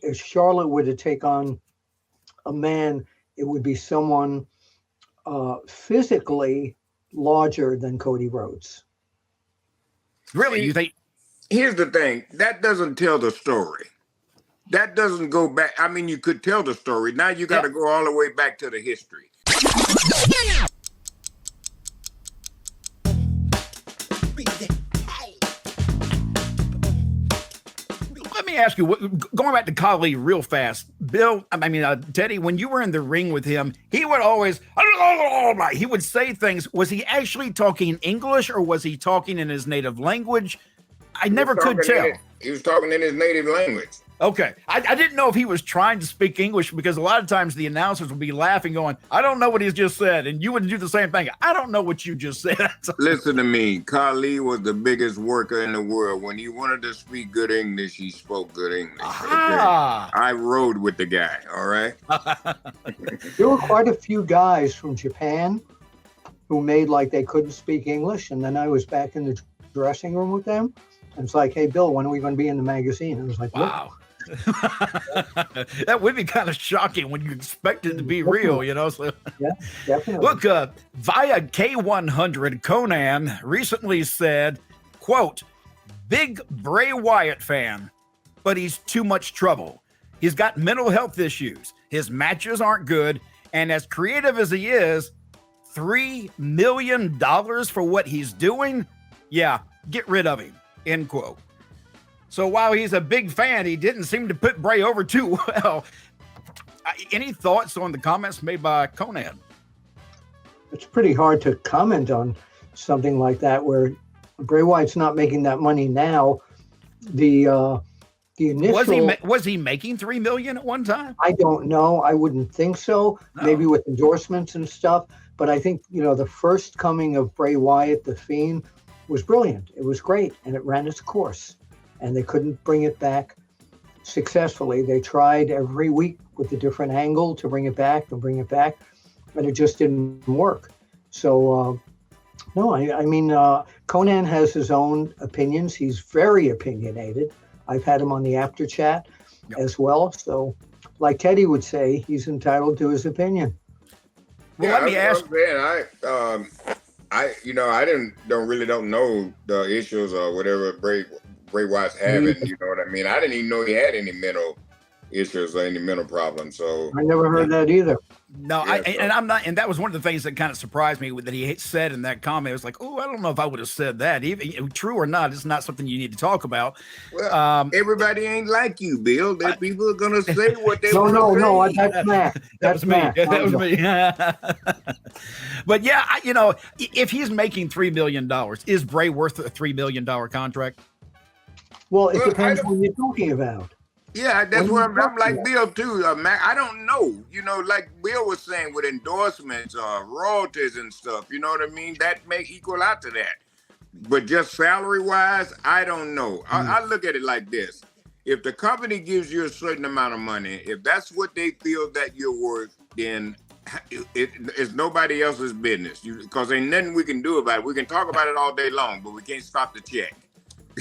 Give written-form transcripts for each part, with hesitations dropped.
if Charlotte were to take on a man, it would be someone physically larger than Cody Rhodes. Really? You think? Here's the thing. That doesn't tell the story. That doesn't go back. I mean, you could tell the story. Now you got to go all the way back to the history. Let me ask you, going back to Khali real fast, Bill, Teddy, when you were in the ring with him, he would always, he would say things. Was he actually talking English or was he talking in his native language? I never could tell. He was talking in his native language. Okay. I didn't know if he was trying to speak English because a lot of times the announcers would be laughing going, I don't know what he's just said. And you would do the same thing. I don't know what you just said. Listen to me. Khali was the biggest worker in the world. When he wanted to speak good English, he spoke good English. Okay? I rode with the guy. All right. There were quite a few guys from Japan who made like they couldn't speak English. And then I was back in the dressing room with them. And it's like, hey, Bill, when are we going to be in the magazine? I was like, wow. That would be kind of shocking when you expect it to be real, you know. So yeah, definitely. Look, via K100, Konnan recently said, quote, big Bray Wyatt fan, but he's too much trouble. He's got mental health issues. His matches aren't good. And as creative as he is, $3 million for what he's doing? Yeah, get rid of him, end quote. So while he's a big fan, he didn't seem to put Bray over too well. Any thoughts on the comments made by Konnan? It's pretty hard to comment on something like that where Bray Wyatt's not making that money now. The initial was he making $3 million at one time? I don't know. I wouldn't think so. No. Maybe with endorsements and stuff. But I think the first coming of Bray Wyatt, the Fiend, was brilliant. It was great, and it ran its course. And they couldn't bring it back successfully. They tried every week with a different angle to bring it back, but it just didn't work. So, no, I mean, Konnan has his own opinions. He's very opinionated. I've had him on the Apter chat as well. So, like Teddy would say, he's entitled to his opinion. Well, let me ask. I don't know the issues or whatever Bray Wyatt's having, you know what I mean? I didn't even know he had any mental issues or any mental problems. So I never heard that either. No, and that was one of the things that kind of surprised me that he said in that comment. It was like, oh, I don't know if I would have said that. Even true or not, it's not something you need to talk about. Well, everybody ain't like you, Bill. That people are gonna say what they want to say. No, that's Matt. That's me. That was me. But yeah, if he's making $3 million, is Bray worth a $3 million contract? Well, it depends what you're talking about. Yeah, that's what I'm like Bill too, Mac. I don't know. Like Bill was saying with endorsements, royalties and stuff. You know what I mean? That may equal out to that. But just salary wise, I don't know. I look at it like this: if the company gives you a certain amount of money, if that's what they feel that you're worth, then it's nobody else's business. Because ain't nothing we can do about it. We can talk about it all day long, but we can't stop the check.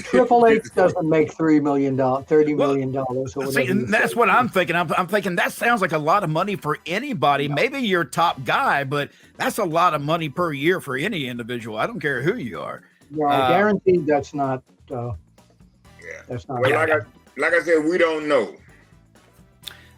Triple H doesn't make $30 million or whatever. See, and that's what I'm thinking. I'm thinking that sounds like a lot of money for anybody. Maybe you're top guy, but that's a lot of money per year for any individual. I don't care who you are. Yeah, guaranteed that's not. That's not. Well, like I said, we don't know.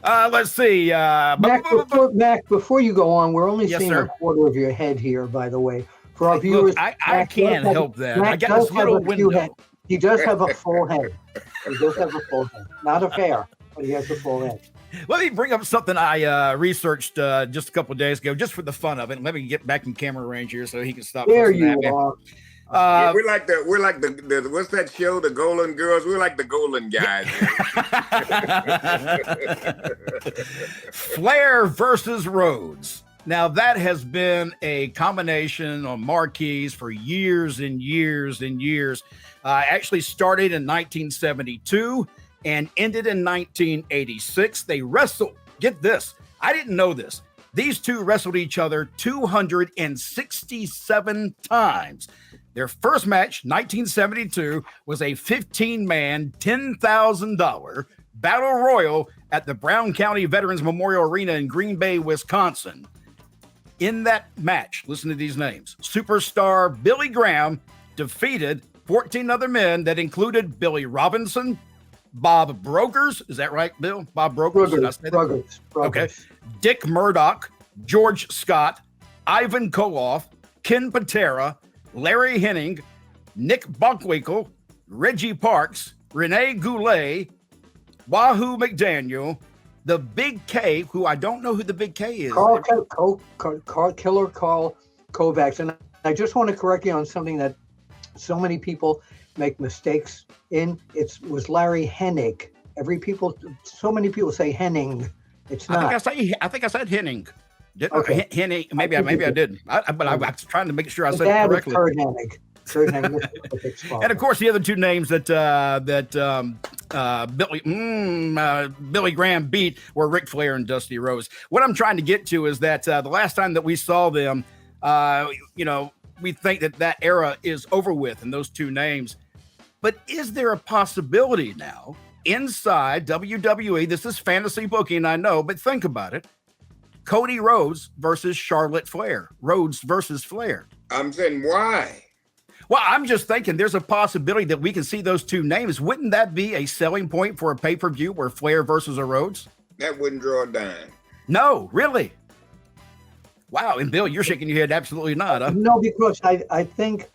Let's see. Mac, before you go on, we're only seeing sir. a quarter of your head here, by the way. For our viewers, I can't help that. I got this little window. He does have a full head. Not a fair, but he has a full head. Let me bring up something I researched just a couple of days ago, just for the fun of it. Let me get back in camera range here so he can stop. There you are. We're like the what's that show, the Golden Girls? We're like the Golden guys. Flair versus Rhodes. Now that has been a combination on marquees for years and years and years. Actually started in 1972 and ended in 1986. They wrestled. Get this. I didn't know this. These two wrestled each other 267 times. Their first match, 1972, was a 15-man, $10,000 Battle Royal at the Brown County Veterans Memorial Arena in Green Bay, Wisconsin. In that match, listen to these names. Superstar Billy Graham defeated 14 other men that included Billy Robinson, Bob Brokers. Is that right, Bill? Bob Brokers? Brokers. Okay. Dick Murdoch, George Scott, Ivan Koloff, Ken Patera, Larry Henning, Nick Bunkwinkle, Reggie Parks, Rene Goulet, Wahoo McDaniel, the Big K, who I don't know who the Big K is. Killer Carl Kovacs. And I just want to correct you on something that so many people make mistakes in. It was Larry Hennig. So many people say Henning. It's not. I think I said Henning. Okay. Henning. Maybe I didn't. But I was trying to make sure I said it correctly. Kurt Hennig. And of course, the other two names that Billy Graham beat were Ric Flair and Dusty Rhodes. What I'm trying to get to is that the last time that we saw them, we think that era is over with in those two names. But is there a possibility now inside WWE? This is fantasy booking, I know, but think about it. Cody Rhodes versus Charlotte Flair. Rhodes versus Flair. I'm saying, why? Well, I'm just thinking there's a possibility that we can see those two names. Wouldn't that be a selling point for a pay-per-view where Flair versus a Rhodes? That wouldn't draw a dime. No, really? Wow. And Bill, you're shaking your head. Absolutely not. Huh? No, because I think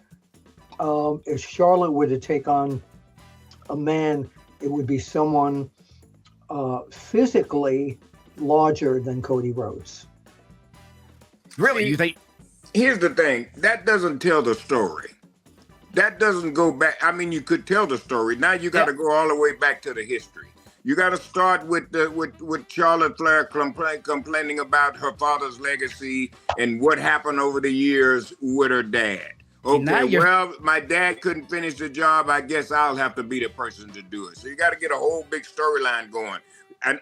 if Charlotte were to take on a man, it would be someone physically larger than Cody Rhodes. Really? You think? Here's the thing. That doesn't tell the story. That doesn't go back. I mean, you could tell the story. Now you got to go all the way back to the history. You got to start with Charlotte Flair complaining about her father's legacy and what happened over the years with her dad. Okay, well, my dad couldn't finish the job. I guess I'll have to be the person to do it. So you got to get a whole big storyline going.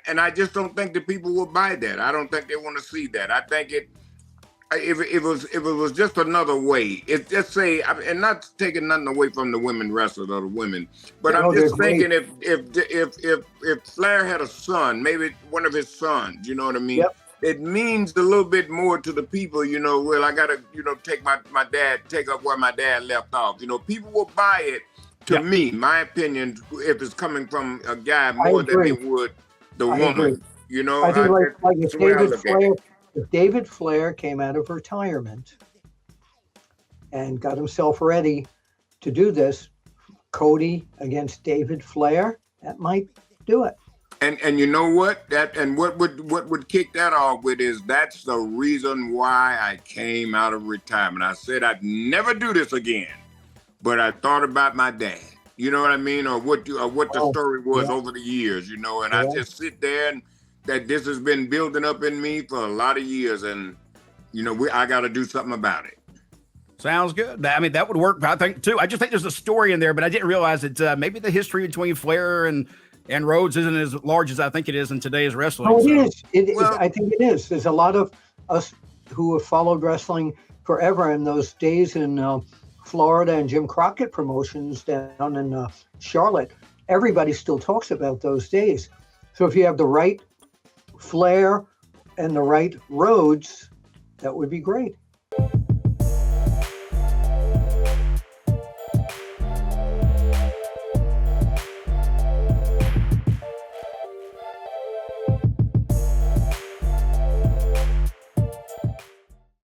And I just don't think the people will buy that. I don't think they want to see that. I think if it was just another way, just say, and not taking nothing away from the women wrestlers or the women, but I'm just thinking if Flair had a son, maybe one of his sons, you know what I mean? Yep. It means a little bit more to the people, well, I gotta, take take up where my dad left off. People will buy it, to me, my opinion, if it's coming from a guy more than they would the woman. I think like if David Flair came out of retirement and got himself ready to do this, Cody against David Flair, that might do it. And you know what? What would kick that off with is that's the reason why I came out of retirement. I said I'd never do this again, but I thought about my dad. You know what I mean, or what the story was over the years. And I just sit there and that this has been building up in me for a lot of years, and I got to do something about it. Sounds good. I mean, that would work, I think, too. I just think there's a story in there, but I didn't realize that maybe the history between Flair and Rhodes isn't as large as I think it is in today's wrestling. Oh, it is. I think it is. There's a lot of us who have followed wrestling forever in those days in Florida and Jim Crockett promotions down in Charlotte. Everybody still talks about those days. So if you have the right Flair and the right Rhodes, that would be great.